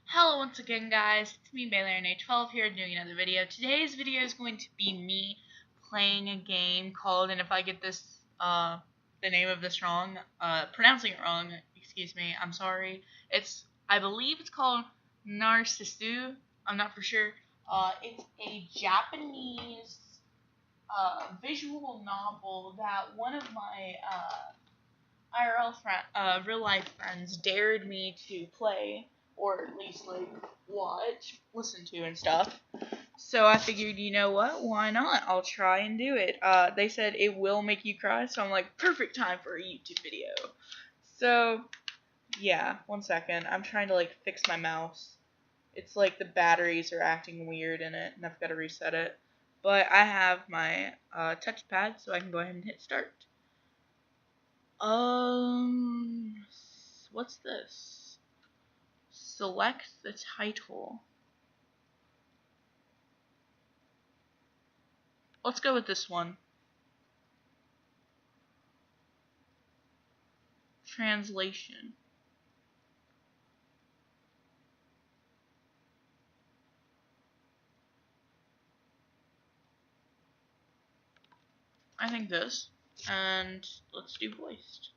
Hello once again, guys. It's me, BayLearnA12 here doing another video. Today's video is going to be me playing a game called, and if I get this, the name of this wrong, pronouncing it wrong, excuse me, I'm sorry. I believe it's called Narcissu. I'm not for sure. It's a Japanese, visual novel that one of my, real life friends dared me to play, or at least like watch, listen to, and stuff. So I figured, you know what? Why not? I'll try and do it. They said it will make you cry, so I'm like, perfect time for a YouTube video. So yeah, 1 second. I'm trying to like fix my mouse. It's like the batteries are acting weird in it, and I've got to reset it. But I have my touchpad, so I can go ahead and hit start. What's this? Select the title. Let's go with this one. Translation. I think this. And let's do voiced.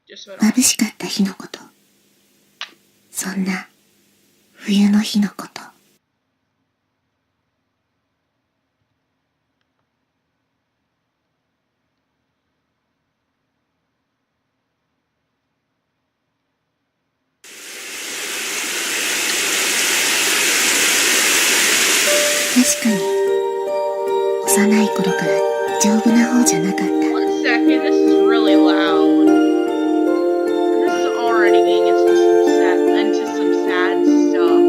Just so I don't. 眩しかった日のこと。そんな冬の日のこと。確かに幼い頃から丈夫な方じゃなかった。 1 second, this is really loud. This is already getting into some sad stuff.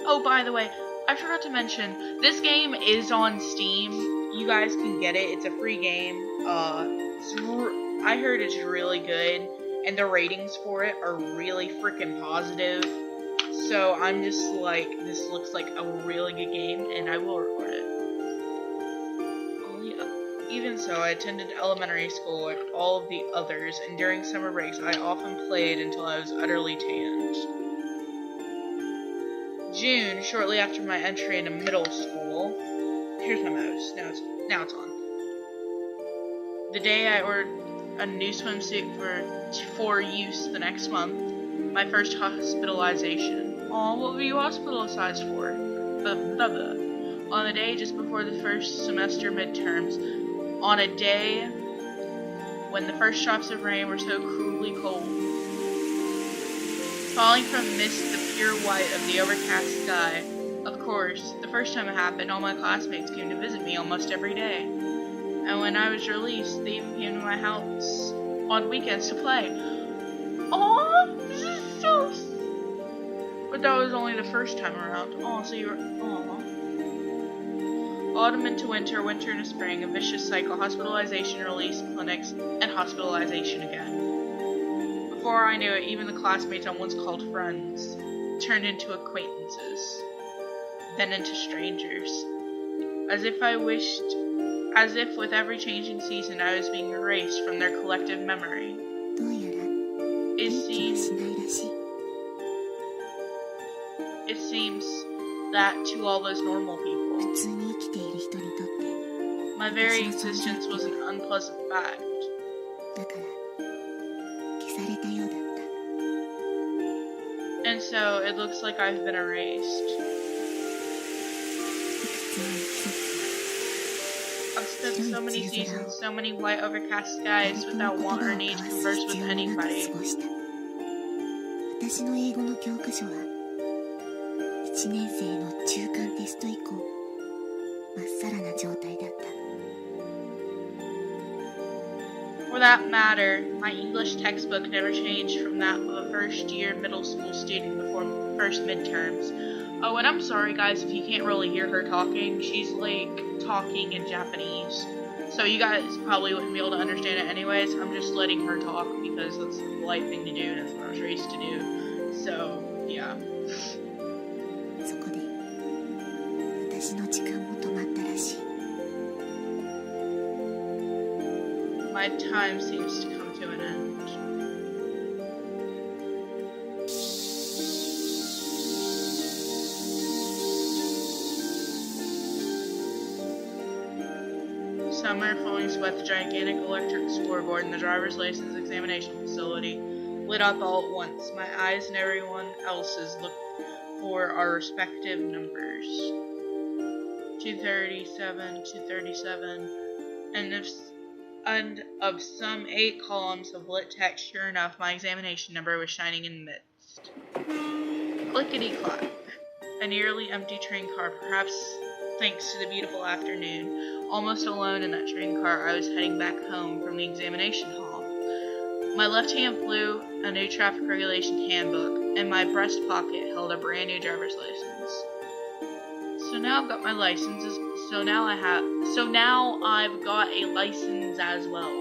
Oh, by the way, I forgot to mention, this game is on Steam. You guys can get it. It's a free game. I heard it's really good, and the ratings for it are really freaking positive. So I'm just like, this looks like a really good game, and I will record it. Even so, I attended elementary school like all of the others, and during summer breaks, I often played until I was utterly tanned. June, shortly after my entry into middle school. Here's my mouse. Now it's on. The day I ordered a new swimsuit for use the next month. My first hospitalization. Aw, what were you hospitalized for? Blah, blah, blah. On the day just before the first semester midterms. On a day when the first drops of rain were so cruelly cold. Falling from mist the pure white of the overcast sky. Of course, the first time it happened, all my classmates came to visit me almost every day. And when I was released, they even came to my house on weekends to play. Aww, this is so... But that was only the first time around. Aw, so you were... Aww. Autumn into winter, winter into spring, a vicious cycle, hospitalization, release, clinics, and hospitalization again. Before I knew it, even the classmates I once called friends turned into acquaintances, then into strangers. As if with every changing season I was being erased from their collective memory. It seems that to all those normal people, my very existence was an unpleasant fact. And so it looks like I've been erased. I've spent so many seasons, so many white overcast skies without want or need to converse with anybody. 私の英語の教科書は1年生の中間テスト以降まっさらな状態だった。 For that matter, my English textbook never changed from that of a first-year middle school student before first midterms. Oh, and I'm sorry guys if you can't really hear her talking. She's like talking in Japanese. So you guys probably wouldn't be able to understand it anyways. I'm just letting her talk because that's the polite thing to do and that's what I was raised to do. So, yeah. そこで私の時間も止まったらしい。 My time seems to come to an end. summer, flowing sweat, the gigantic electric scoreboard in the driver's license examination facility lit up all at once. My eyes and everyone else's looked for our respective numbers. 237, 237, and of some 8 columns of lit text, sure enough, my examination number was shining in the midst. Clickety-clack. A nearly empty train car, perhaps thanks to the beautiful afternoon. Almost alone in that train car, I was heading back home from the examination hall. My left hand flew a new traffic regulation handbook, and my breast pocket held a brand new driver's license. So now I've got my licenses. So now I've got a license as well.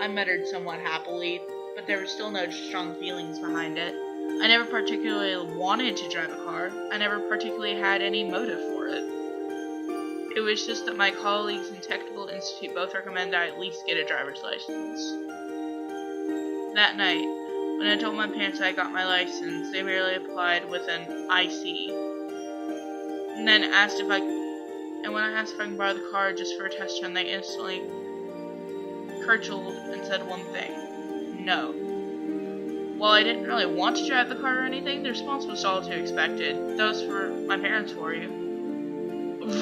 I muttered somewhat happily, but there were still no strong feelings behind it. I never particularly wanted to drive a car. I never particularly had any motive for it. It was just that my colleagues in Technical Institute both recommended I at least get a driver's license. That night, when I told my parents I got my license, they merely replied with an "I see." And then when I asked if I could borrow the car just for a test run, they instantly curdled and said one thing: no. While I didn't really want to drive the car or anything, the response was all too expected. Those were my parents for you.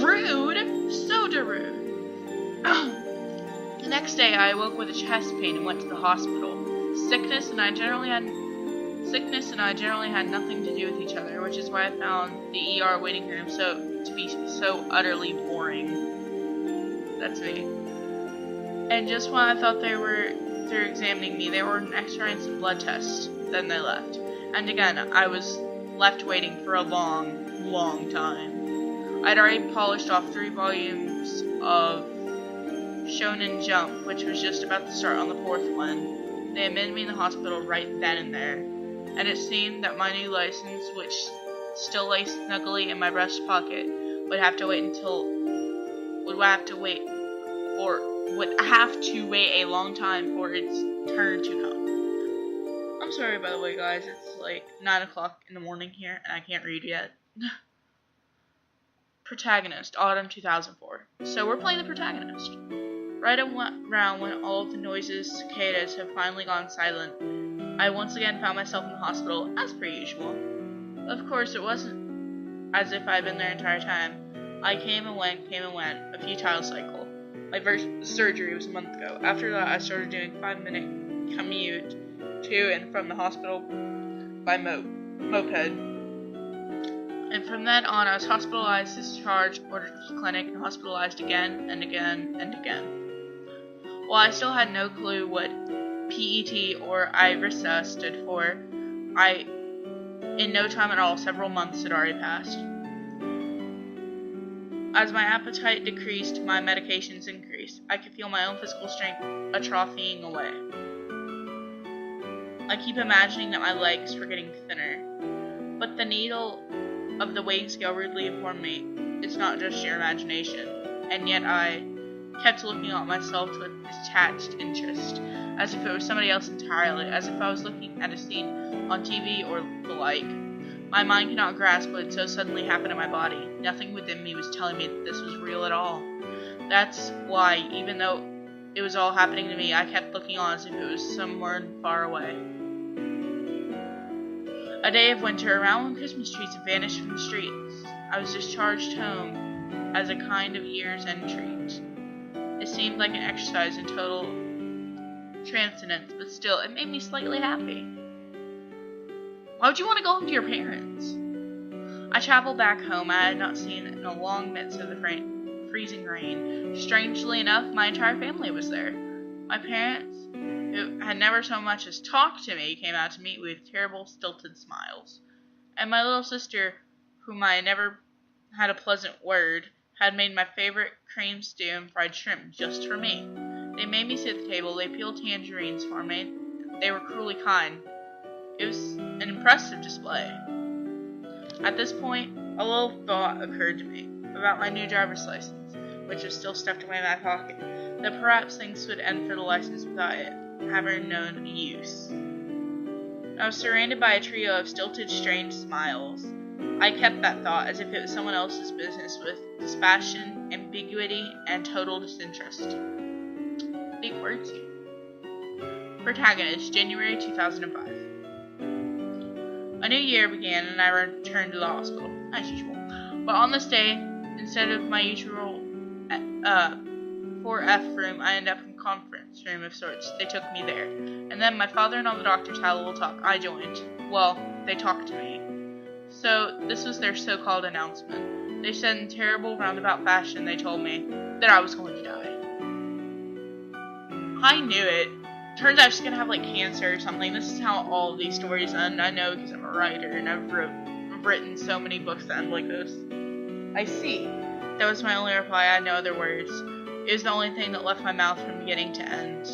Rude! Soda rude! The next day, I awoke with a chest pain and went to the hospital. Sickness and I generally had nothing to do with each other, which is why I found the ER waiting room to be so utterly boring. That's me. And just when I thought they were through examining me, they ordered an X-ray and some blood tests. Then they left. And again, I was left waiting for a long, long time. I'd already polished off 3 volumes of Shonen Jump, which was just about to start on the 4th one. They admitted me in the hospital right then and there. And it seemed that my new license, which still lay snugly in my breast pocket, would have to wait a long time for its turn to come. I'm sorry, by the way, guys. It's like 9 o'clock in the morning here, and I can't read yet. Protagonist, autumn 2004. So we're playing the protagonist. Right around when all of the noises, cicadas, have finally gone silent, I once again found myself in the hospital, as per usual. Of course, it wasn't as if I'd been there the entire time. I came and went, a futile cycle. My first surgery was a month ago. After that, I started doing a 5-minute commute to and from the hospital by moped. And from then on, I was hospitalized, discharged, ordered to the clinic, and hospitalized again and again and again. While I still had no clue what PET or IRISA stood for, in no time at all, several months had already passed. As my appetite decreased, my medications increased. I could feel my own physical strength atrophying away. I keep imagining that my legs were getting thinner. But the needle of the weighing scale rudely informed me, it's not just your imagination. And yet I kept looking at myself with detached interest, as if it was somebody else entirely, as if I was looking at a scene on TV or the like. My mind could not grasp what had so suddenly happened in my body. Nothing within me was telling me that this was real at all. That's why, even though it was all happening to me, I kept looking on as if it was somewhere far away. A day of winter, around when Christmas trees had vanished from the streets, I was discharged home as a kind of year's end treat. It seemed like an exercise in total transcendence, but still, it made me slightly happy. Why would you want to go home to your parents? I traveled back home I had not seen in a long midst of the freezing rain. Strangely enough, my entire family was there. My parents, who had never so much as talked to me, came out to meet with terrible, stilted smiles. And my little sister, whom I never had a pleasant word, had made my favorite cream stew and fried shrimp just for me. They made me sit at the table, they peeled tangerines for me. They were cruelly kind. It was an impressive display. At this point, a little thought occurred to me about my new driver's license, which was still stuffed away in my pocket, that perhaps things would end for the license without it having known use. I was surrounded by a trio of stilted, strange smiles. I kept that thought as if it was someone else's business with dispassion, ambiguity, and total disinterest. Big words here. Protagonist, January 2005. A new year began and I returned to the hospital, as usual. But on this day, instead of my usual 4F room, I ended up in a conference room of sorts. They took me there. And then my father and all the doctors had a little talk. I joined. Well, they talked to me. So, this was their so-called announcement. They said in terrible roundabout fashion, they told me that I was going to die. I knew it. Turns out I was going to have, cancer or something. This is how all of these stories end. I know because I'm a writer and I've written so many books that end like this. I see. That was my only reply. I had no other words. It was the only thing that left my mouth from beginning to end.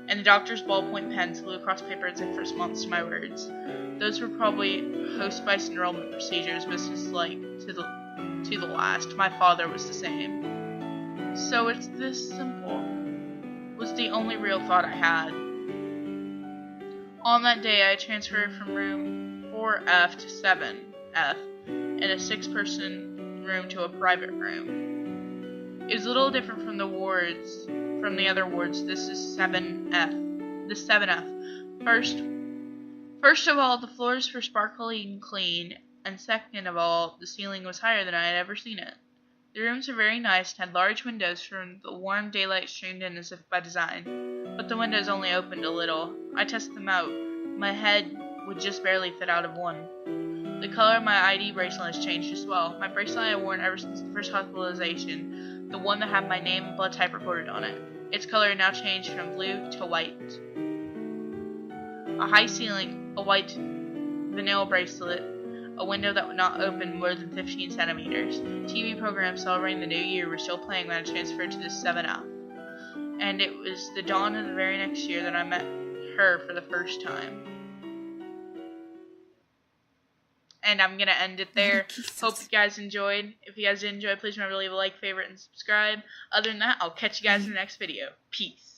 And the doctor's ballpoint pen flew across paper as if response to my words. Those were probably hospice enrollment procedures, but just to the last. My father was the same. So it's this simple. Was the only real thought I had. On that day, I transferred from room 4F to 7F, in a 6-person room to a private room. It was a little different from the other wards. This is 7F. This 7F. First of all, the floors were sparkling clean, and second of all, the ceiling was higher than I had ever seen it. The rooms were very nice and had large windows from the warm daylight streamed in as if by design, but the windows only opened a little. I tested them out. My head would just barely fit out of one. The color of my ID bracelet has changed as well. My bracelet I had worn ever since the first hospitalization, the one that had my name and blood type recorded on it. Its color had now changed from blue to white. A high ceiling, a white vinyl bracelet, a window that would not open more than 15 centimeters. TV programs celebrating the new year were still playing when I transferred to this 7F. And it was the dawn of the very next year that I met her for the first time. And I'm going to end it there. Hope you guys enjoyed. If you guys did enjoy, please remember to leave a like, favorite, and subscribe. Other than that, I'll catch you guys in the next video. Peace.